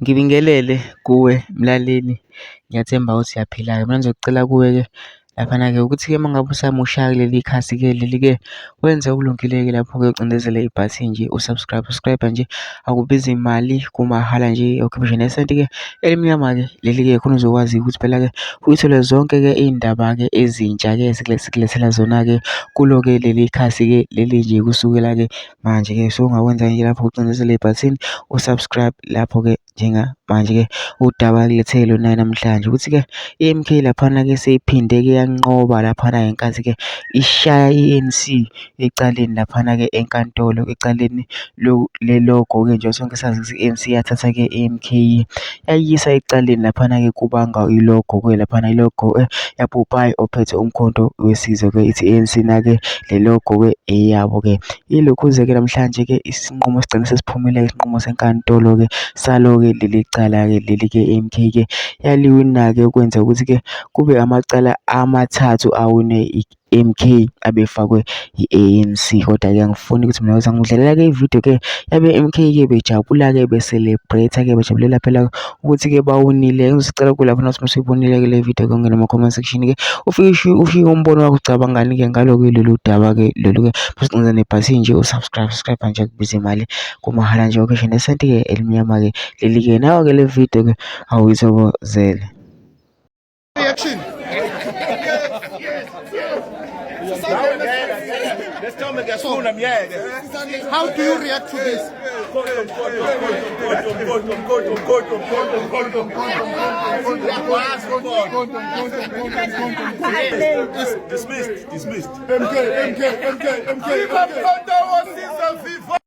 Ngibingelele kuwe mlaleli, ngiyathemba ukuthi uyaphila-ke. Mina ngizocela kuwe-ke laphana-ke ukuthi-ke uma ngabe usamusha kuleli khasi-ke leli-ke wenze okulungile-ke lapho-ke ucindezele ibhathini nje usubscribe nje, akubizi imali, kumahhala nje, ukhipha nje nesenti-ke elimnyama-ke leli-ke khona uzokwazi ukuthi phela-ke uyithole zonke-ke iy'ndaba-ke ezintsha-ke sikulethela zona-ke kulo-ke leli khasi-ke leli nje kusukela-ke manje-ke. So ungakwenza nje lapho ucindezele ibhathini usubscribe lapho-ke njengamanje-ke udaba kulethele lona namhlanje ukuthi-ke i-M_K laphana-ke seyiphinde-ke yanqoba laphana ngenkathi-ke ishaya i-ANC ecaleni laphana-ke enkantolo ecaleni le-logo-ke njengoba sonke sazi ukuthi i-ANC yathatha-ke i-M_K yayiyisa ecaleni laphana-ke kubanga i-logo-ke laphana i-logo yapopayi ophethe umkhonto wesizwe-ke ithi i-ANC na-ke le logo-ke eyabo-ke. Yilokhuze-ke namhlanje-ke isinqumo sigcine sesiphumile isinqumo senkantolo-ke salo-ke leli cala-ke leli-ke i-M_K-ke yaliwina-ke okwenza ukuthi-ke kube amacala amathathu awine i-M_K abefakwe i-ANC. Kodwa-ke angifuni ukuthi mina ngizangidlalela-ke ividiyo-ke yabe M_K-ke bejabula-ke be-celebrate-ke bejabulela phela ukuthi-ke bawinile. Ngizocela kuwe lapho nathi masuyibonile-ke le video-ke ungene ema-comment section-ke ufike umbono wakho ucabangani-ke ngalo-ke lolu daba-ke lolu-ke bese nebhathini nje usubscribe nje akubiza imali, kumahhala nje ukhiphe nesenti-ke elimnyama-ke leli-ke. Nayo-ke le video-ke awuyithokozele. Reaction. How do you react to this? Dismissed. MK.